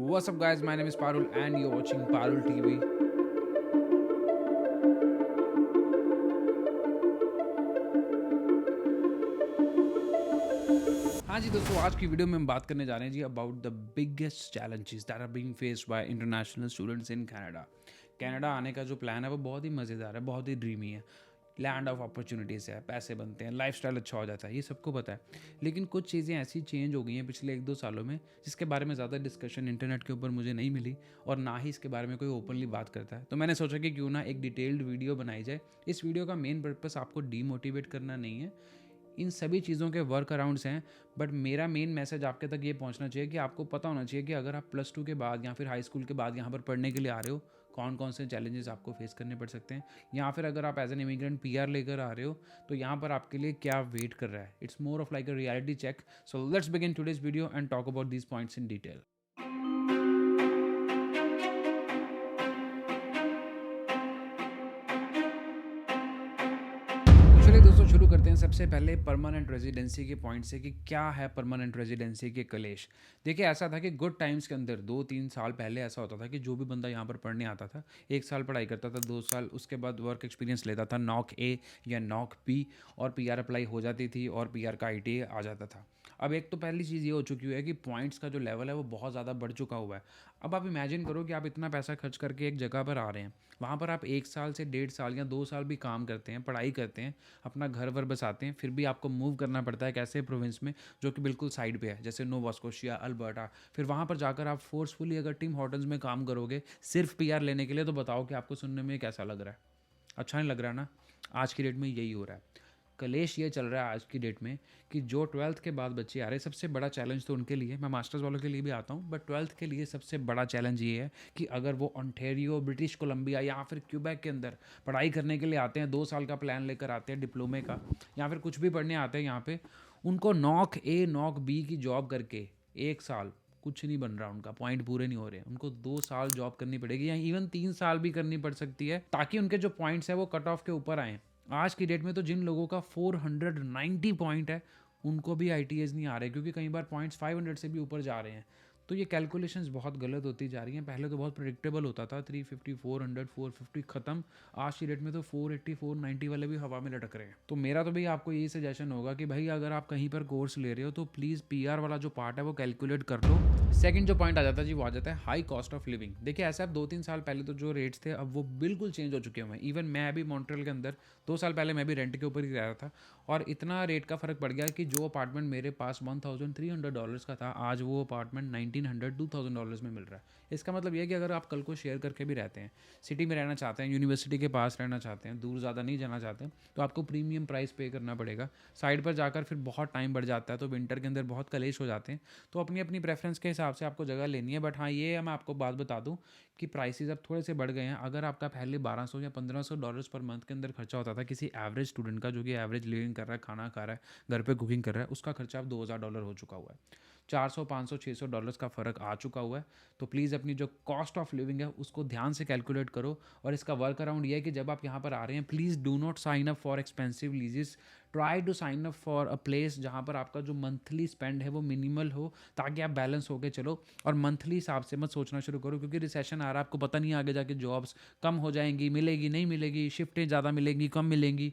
What's up, guys? My name is Parul, and you're watching Parul TV. हाँ जी दोस्तों, आज की वीडियो में हम बात करने जा रहे हैं जी about the biggest challenges that are being faced by international students in Canada. Canada आने का जो प्लान है वो बहुत ही मज़ेदार है, बहुत ही ड्रीमी है। लैंड ऑफ अपॉर्चुनिटीज़ है, पैसे बनते हैं, लाइफस्टाइल अच्छा हो जाता है, ये सबको पता है। लेकिन कुछ चीज़ें ऐसी चेंज हो गई हैं पिछले 1-2 सालों में जिसके बारे में ज़्यादा डिस्कशन इंटरनेट के ऊपर मुझे नहीं मिली और ना ही इसके बारे में कोई ओपनली बात करता है। तो मैंने सोचा कि क्यों ना एक डिटेल्ड वीडियो बनाई जाए। इस वीडियो का मेन पर्पस आपको डीमोटिवेट करना नहीं है, इन सभी चीज़ों के वर्क अराउंड्स हैं। बट मेरा मेन मैसेज आपके तक ये पहुंचना चाहिए कि आपको पता होना चाहिए कि अगर आप +2 के बाद या फिर हाई स्कूल के बाद यहाँ पर पढ़ने के लिए आ रहे हो, कौन कौन से चैलेंजेस आपको फेस करने पड़ सकते हैं, या फिर अगर आप एज एन इमिग्रेंट PR लेकर आ रहे हो तो यहाँ पर आपके लिए क्या वेट कर रहा है। It's more of like a reality check. So let's begin today's video and talk about these points in detail. तो चलिए दोस्तों, शुरू करते हैं सबसे पहले परमानेंट रेजिडेंसी के पॉइंट से कि क्या है परमानेंट रेजिडेंसी के कलेश। देखिए, ऐसा था कि गुड टाइम्स के अंदर 2-3 साल पहले ऐसा होता था कि जो भी बंदा यहाँ पर पढ़ने आता था 1 साल पढ़ाई करता था, 2 साल उसके बाद वर्क एक्सपीरियंस लेता था, नॉक A या नॉक P, और PR अप्लाई हो जाती थी और PR का ITA आ जाता था। अब एक तो पहली चीज़ ये हो चुकी है कि पॉइंट्स का जो लेवल है वो बहुत ज़्यादा बढ़ चुका हुआ है। अब आप इमेजिन करो कि आप इतना पैसा खर्च करके एक जगह पर आ रहे हैं, वहाँ पर आप 1 साल से 1.5 साल या 2 साल भी काम करते हैं, पढ़ाई करते हैं, अपना घर वर बसाते हैं, फिर भी आपको मूव करना पड़ता है एक ऐसे प्रोविंस में जो कि बिल्कुल साइड पे है, जैसे नोवा स्कोशिया, अल्बर्टा। फिर वहाँ पर जाकर आप फोर्सफुली अगर टिम हॉर्टन्स में काम करोगे सिर्फ PR लेने के लिए, तो बताओ कि आपको सुनने में कैसा लग रहा है? अच्छा नहीं लग रहा ना? आज की डेट में यही हो रहा है। कलेश ये चल रहा है आज की डेट में कि जो 12th के बाद बच्चे आ रहे हैं, सबसे बड़ा चैलेंज तो उनके लिए, मैं मास्टर्स वालों के लिए भी आता हूँ, बट 12th के लिए सबसे बड़ा चैलेंज ये है कि अगर वो ओंटारियो, ब्रिटिश कोलंबिया या फिर क्यूबेक के अंदर पढ़ाई करने के लिए आते हैं, 2 साल का प्लान लेकर आते हैं डिप्लोमे का, या फिर कुछ भी पढ़ने आते हैं यहाँ पे, उनको नॉक A नॉक B की जॉब करके 1 साल कुछ नहीं बन रहा, उनका पॉइंट पूरे नहीं हो रहे, उनको 2 साल जॉब करनी पड़ेगी या इवन 3 साल भी करनी पड़ सकती है ताकि उनके जो पॉइंट्स है वो कट ऑफ के ऊपर आए। आज की डेट में तो जिन लोगों का 490 पॉइंट है उनको भी ITAs नहीं आ रहे, क्योंकि कई बार पॉइंट्स 500 से भी ऊपर जा रहे हैं। तो ये कैलकुलेशंस बहुत गलत होती जा रही हैं। पहले तो बहुत प्रिडिक्टेबल होता था, 350, 400, 450 ख़त्म। आज की डेट में तो 480, 490 वाले भी हवा में लटक रहे हैं। तो मेरा तो भाई आपको यही सजेशन होगा कि भाई अगर आप कहीं पर कोर्स ले रहे हो तो प्लीज़ PR वाला जो पार्ट है वो कैलकुलेट कर लो। सेकंड जो पॉइंट आ जाता है जी, वो आ जाता है हाई कॉस्ट ऑफ लिविंग। देखिए, ऐसा अब 2-3 साल पहले तो जो रेट्स थे अब वो बिल्कुल चेंज हो चुके हुए हैं। इवन मैं अभी मॉन्ट्रियल के अंदर 2 साल पहले मैं भी रेंट के ऊपर ही रह रहा था, और इतना रेट का फ़र्क पड़ गया कि जो अपार्टमेंट मेरे पास $1,300 का था, आज वो अपार्टमेंट $1,900-2,000 में मिल रहा है। इसका मतलब ये है कि अगर आप कल को शेयर करके भी रहते हैं, सिटी में रहना चाहते हैं, यूनिवर्सिटी के पास रहना चाहते हैं, दूर ज़्यादा नहीं जाना चाहते, तो आपको प्रीमियम प्राइस पे करना पड़ेगा। साइड पर जाकर फिर बहुत टाइम बढ़ जाता है, तो विंटर के अंदर बहुत कलेश हो जाते हैं। तो अपनी अपनी प्रेफरेंस के हिसाब से आपको जगह लेनी है। बट हाँ, ये मैं आपको बात बता दूँ कि प्राइसेस अब थोड़े से बढ़ गए हैं। अगर आपका पहले $1,200 या $1,500 पर मंथ के अंदर खर्चा होता था किसी एवरेज स्टूडेंट का, जो कि एवरेज लिविंग कर रहा है, खाना खा रहा है, घर पे कुकिंग कर रहा है, उसका खर्चा अब $2,000 हो चुका हुआ है। 400, 500, $600 का फ़र्क आ चुका हुआ है। तो प्लीज़ अपनी जो कॉस्ट ऑफ लिविंग है उसको ध्यान से कैलकुलेट करो। और इसका वर्क अराउंड ये है कि जब आप यहाँ पर आ रहे हैं, please do not sign up for expensive leases. Try to sign up for a place जहाँ पर आपका जो मंथली स्पेंड है वो मिनिमल हो, ताकि आप बैलेंस होके चलो। और मंथली हिसाब से मत सोचना शुरू करो, क्योंकि रिसेशन आ रहा है, आपको पता नहीं आगे जाके जॉब्स कम हो जाएंगी, मिलेगी नहीं मिलेगी, शिफ्टें ज़्यादा मिलेंगी कम मिलेंगी।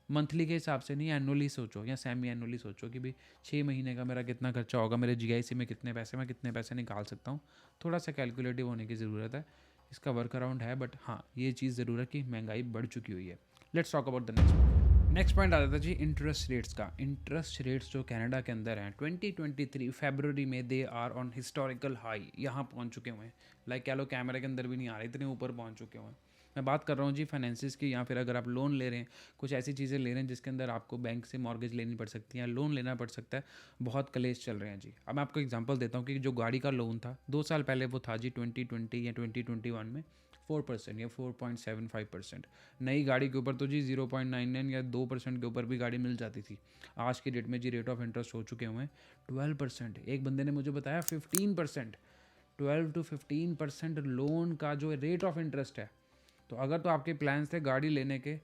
मंथली के हिसाब से नहीं, एनुअली सोचो या सेमी एनुअली सोचो कि भाई 6 महीने का मेरा कितना खर्चा होगा, मेरे GIC में कितने पैसे, मैं कितने पैसे निकाल सकता हूँ। थोड़ा सा कैलकुलेटिव होने की ज़रूरत है। इसका वर्क अराउंड है, बट हाँ, ये चीज़ ज़रूर है कि महंगाई बढ़ चुकी हुई है। Let's talk about the next point आ जाता है जी इंटरेस्ट रेट्स का। इंटरेस्ट रेट्स जो कनाडा के अंदर हैं 2023 फरवरी में they are on historical high, यहाँ पहुँच चुके हुए हैं। लाइक कह लो कैमरे के अंदर भी नहीं आ रहे, इतने ऊपर पहुँच चुके हुए हैं। मैं बात कर रहा हूँ जी फाइनेंसिस की, या फिर अगर आप लोन ले रहे हैं, कुछ ऐसी चीज़ें ले रहे हैं जिसके अंदर आपको बैंक से मॉर्गेज लेनी पड़ सकती है, लोन लेना पड़ सकता है। बहुत कलेश चल रहे हैं जी। अब मैं आपको एग्जांपल देता हूँ कि जो गाड़ी का लोन था 2 साल पहले, वो था जी 2020 या 2021 में 4% या 4.75%। नई गाड़ी के ऊपर तो जी 0.99 या 2% के ऊपर भी गाड़ी मिल जाती थी। आज की डेट में जी रेट ऑफ इंटरेस्ट हो चुके हुए हैं 12%। एक बंदे ने मुझे बताया 15%। 12 to 15% लोन का जो रेट ऑफ इंटरेस्ट है। तो अगर तो आपके प्लान्स थे गाड़ी लेने के,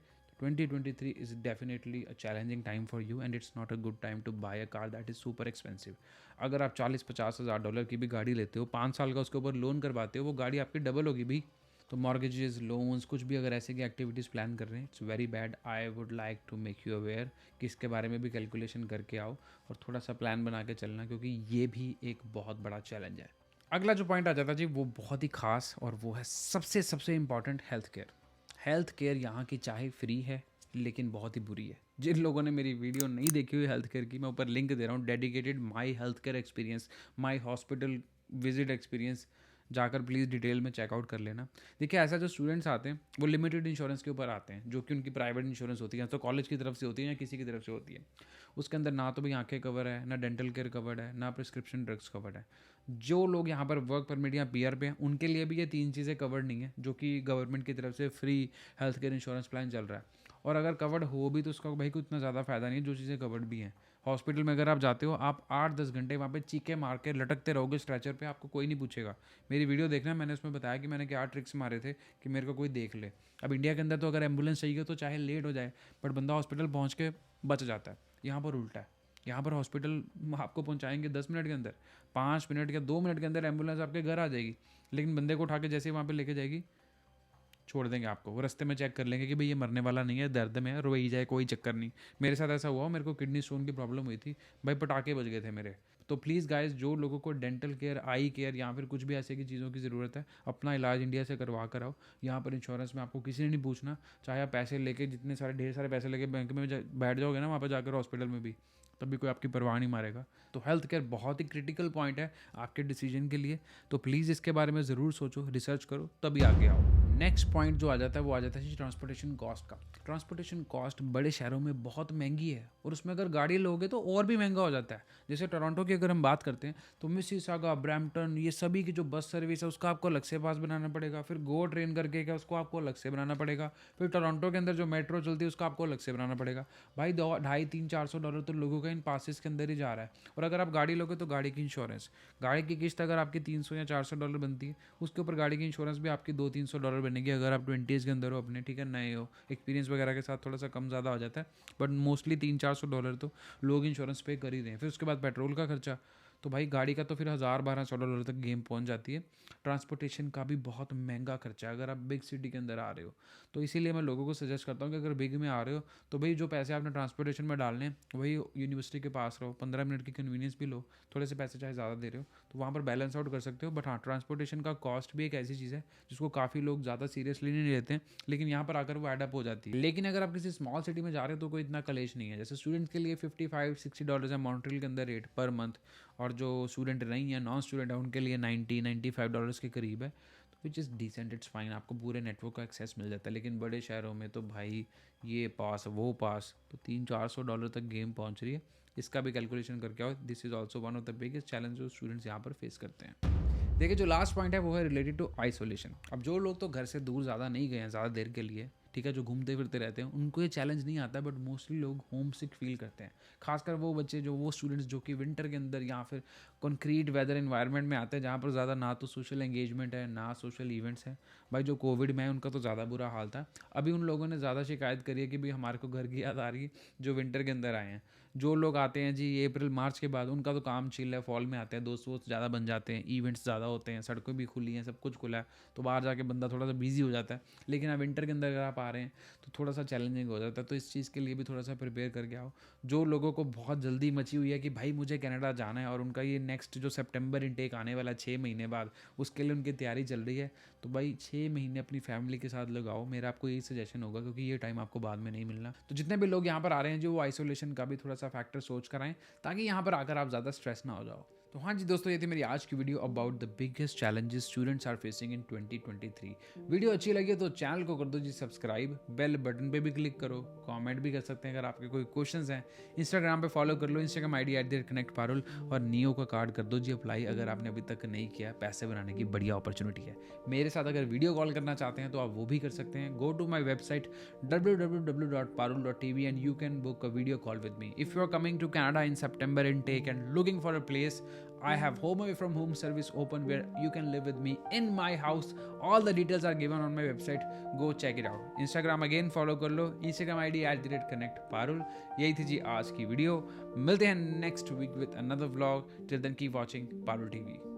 2023 is definitely a challenging time for you and it's not a good time to buy a car that is super expensive. अगर आप 40-50 हज़ार डॉलर की भी गाड़ी लेते हो, 5 साल का उसके ऊपर लोन करवाते हो, वो गाड़ी आपकी डबल होगी भी। तो मॉर्गेजेस, लोन्स, कुछ भी अगर ऐसे की एक्टिविटीज़ प्लान कर रहे हैं, it's very bad. I would like to make you aware कि इसके बारे में भी कैलकुलेशन करके आओ और थोड़ा सा प्लान बना के चलना, क्योंकि ये भी एक बहुत बड़ा चैलेंज है। अगला जो पॉइंट आ जाता है जी, वो बहुत ही खास और वो है सबसे सबसे important, health care. Health care यहाँ की चाहे फ्री है लेकिन बहुत ही बुरी है। जिन लोगों ने मेरी वीडियो नहीं देखी हुई हेल्थ केयर की, मैं ऊपर लिंक दे रहा हूँ, dedicated my health care experience, my hospital visit experience, जाकर प्लीज़ डिटेल में चेकआउट कर लेना। देखिए, ऐसा जो स्टूडेंट्स आते हैं वो लिमिटेड इंश्योरेंस के ऊपर आते हैं, जो कि उनकी प्राइवेट इंश्योरेंस होती है, तो कॉलेज की तरफ से होती है या किसी की तरफ से होती है। उसके अंदर ना तो भी आंखें कवर है, ना डेंटल केयर कवर्ड है, ना प्रिस्क्रिप्शन ड्रग्स कवर्ड है। जो लोग यहाँ पर वर्क परमिट या पीआर पे हैं, उनके लिए भी ये 3 चीज़ें कवर्ड नहीं है, जो कि गवर्नमेंट की तरफ से free health care insurance plan चल रहा है। और अगर कवर्ड हो भी तो उसका भाई कोई इतना ज़्यादा फ़ायदा नहीं है, जो चीज़ें कवर्ड भी हैं। हॉस्पिटल में अगर आप जाते हो, आप 8-10 घंटे वहाँ पे चीखे मार के लटकते रहोगे स्ट्रेचर पे, आपको कोई नहीं पूछेगा। मेरी वीडियो देखना, मैंने उसमें बताया कि मैंने क्या ट्रिक्स मारे थे कि मेरे को कोई देख ले। अब इंडिया के अंदर तो अगर एम्बुलेंस चाहिए तो चाहे लेट हो जाए, बट बंदा हॉस्पिटल पहुँच के बच जाता है। यहाँ पर उल्टा है। यहाँ पर हॉस्पिटल आपको पहुँचाएंगे 10 मिनट के अंदर, 5 मिनट या 2 मिनट के अंदर एम्बुलेंस आपके घर आ जाएगी, लेकिन बंदे को उठा के जैसे ही वहाँ पे लेके जाएगी, छोड़ देंगे आपको। वो रास्ते में चेक कर लेंगे कि भाई ये मरने वाला नहीं है, दर्द में है, रोई जाए, कोई चक्कर नहीं। मेरे साथ ऐसा हुआ, मेरे को किडनी स्टोन की प्रॉब्लम हुई थी भाई, पटाखे बज गए थे मेरे। तो प्लीज़ गाइस, जो लोगों को डेंटल केयर, आई केयर या फिर कुछ भी ऐसे की चीज़ों की ज़रूरत है, अपना इलाज इंडिया से करवा कर आओ। यहाँ पर इंश्योरेंस में आपको किसी ने नहीं पूछना, चाहे आप पैसे लेके, जितने सारे ढेर सारे पैसे लेके बैंक में बैठ जाओगे ना, वहाँ पर जाकर हॉस्पिटल में भी, तभी कोई आपकी परवाह नहीं मारेगा। तो हेल्थ केयर बहुत ही क्रिटिकल पॉइंट है आपके डिसीजन के लिए, तो प्लीज़ इसके बारे में ज़रूर सोचो, रिसर्च करो, तभी आगे आओ। नेक्स्ट पॉइंट जो आ जाता है वो आ जाता है ट्रांसपोर्टेशन कॉस्ट का। ट्रांसपोर्टेशन कॉस्ट बड़े शहरों में बहुत महंगी है और उसमें अगर गाड़ी लोगे तो और भी महंगा हो जाता है। जैसे टोरंटो की अगर हम बात करते हैं तो मिसिसागा, ब्रैम्पटन, ये सभी की जो बस सर्विस है उसका आपको अलग से पास बनाना पड़ेगा। फिर गो ट्रेन करके क्या, उसको आपको अलग से बनाना पड़ेगा। फिर टोरंटो के अंदर जो मेट्रो चलती है उसका आपको अलग से बनाना पड़ेगा। भाई $250-300-400 तो लोगों का इन पासिस के अंदर ही जा रहा है। और अगर आप गाड़ी लोगे तो गाड़ी की इंश्योरेंस, गाड़ी की किस्त अगर आपकी $300 या $400 बनती है, उसके ऊपर गाड़ी की इंश्योरेंस भी आपकी $200-300 बनेगी। अगर आप 20s के अंदर हो अपने, ठीक है, नए हो, एक्सपीरियंस वगैरह के साथ थोड़ा सा कम ज़्यादा हो जाता है, बट मोस्टली $300-400 तो लोग इंश्योरेंस पे कर ही रहे हैं। फिर उसके बाद पेट्रोल का खर्चा, तो भाई गाड़ी का तो फिर $1000-1200 तक गेम पहुंच जाती है। ट्रांसपोर्टेशन का भी बहुत महंगा खर्चा है अगर आप बिग सिटी के अंदर आ रहे हो। तो इसीलिए मैं लोगों को सजेस्ट करता हूँ कि अगर बिग में आ रहे हो तो भाई जो पैसे आपने ट्रांसपोर्टेशन में डालने हैं वही यूनिवर्सिटी के पास रहो, 15 मिनट की कन्वीनियंस भी लो, थोड़े से पैसे चाहे ज़्यादा दे रहे हो तो वहाँ पर बैलेंस आउट कर सकते हो। बट हाँ, ट्रांसपोर्टेशन का कॉस्ट भी एक ऐसी चीज़ है जिसको काफ़ी लोग ज़्यादा सीरियसली नहीं लेते हैं, लेकिन यहाँ पर आकर वो एडअप हो जाती है। लेकिन अगर आप किसी स्मॉल सिटी में जा रहे हो तो कोई इतना कलेश नहीं है। जैसे स्टूडेंट्स के लिए $55-60 है मॉन्ट्रियल के अंदर रेट पर मंथ, और जो स्टूडेंट नहीं है, नॉन स्टूडेंट है, उनके लिए $90-95 के करीब है, तो which is decent, it's fine, आपको पूरे नेटवर्क का एक्सेस मिल जाता है। लेकिन बड़े शहरों में तो भाई ये पास वो पास, तो $300-400 तक गेम पहुंच रही है। इसका भी कैलकुलेशन करके आओ। This is also one of the biggest challenge जो स्टूडेंट्स यहाँ पर फेस करते हैं। देखिए, जो लास्ट पॉइंट है वो है रिलेटेड टू आइसोलेशन। अब जो लोग तो घर से दूर ज़्यादा नहीं गए हैं ज़्यादा देर के लिए, ठीक है, जो घूमते फिरते रहते हैं, उनको ये चैलेंज नहीं आता, बट मोस्टली लोग होम सिक फील करते हैं। खासकर वो बच्चे, जो वो स्टूडेंट्स जो कि विंटर के अंदर या फिर कंक्रीट वेदर एनवायरनमेंट में आते हैं, जहाँ पर ज़्यादा ना तो सोशल एंगेजमेंट है ना सोशल इवेंट्स हैं। भाई जो कोविड में है उनका तो ज़्यादा बुरा हाल था। अभी उन लोगों ने ज़्यादा शिकायत करी है कि भाई हमारे को घर की याद आ रही है, जो विंटर के अंदर आए हैं। जो लोग आते हैं जी अप्रैल मार्च के बाद, उनका तो काम चिल है, फॉल में आते हैं, दोस्त वोस्त ज़्यादा बन जाते हैं, इवेंट्स ज़्यादा होते हैं, सड़कें भी खुली हैं, सब कुछ खुला है, तो बाहर जाके बंदा थोड़ा सा बिजी हो जाता है। लेकिन अब विंटर के अंदर अगर आप आ रहे हैं तो थोड़ा सा चैलेंजिंग हो जाता है, तो इस चीज़ के लिए भी थोड़ा सा प्रिपेयर करके आओ। जो लोगों को बहुत जल्दी मची हुई है कि भाई मुझे कनाडा जाना है और उनका ये नेक्स्ट जो सितंबर इनटेक आने वाला 6 महीने बाद, उसके लिए उनकी तैयारी चल रही है, तो भाई 6 महीने अपनी फैमिली के साथ लगाओ। मेरा आपको यही सजेशन होगा, क्योंकि ये टाइम आपको बाद में नहीं मिलना। तो जितने भी लोग यहाँ पर आ रहे हैं, जो वो आइसोलेशन का भी थोड़ा सा फैक्टर सोच कर आएँ, ताकि यहाँ पर आकर आप ज़्यादा स्ट्रेस ना हो जाओ। तो हाँ जी दोस्तों, ये थी मेरी आज की video about the biggest challenges students are facing in 2023। Video अच्छी लगी तो चैनल को कर दो जी सब्सक्राइब, बेल बटन पे भी क्लिक करो, कमेंट भी कर सकते हैं अगर आपके कोई क्वेश्चंस हैं। इंस्टाग्राम पे फॉलो कर लो, इंस्टाग्राम ID @connectparul, और नियो का कार्ड कर दो जी अप्लाई अगर आपने अभी तक नहीं किया। पैसे बनाने की बढ़िया अपॉर्चुनिटी है। मेरे साथ अगर वीडियो कॉल करना चाहते हैं तो आप वो भी कर सकते हैं। Go to my website www.parul.tv and you can book a video call with me. If you are coming to Canada in September intake and looking for a place, I have home away from home service open where you can live with me in my house. All the details are given on my website. Go check it out. Instagram again follow कर लो. Instagram ID @connectparul. यही थी जी आज की video. मिलते हैं next week with another vlog. Till then keep watching Parul TV.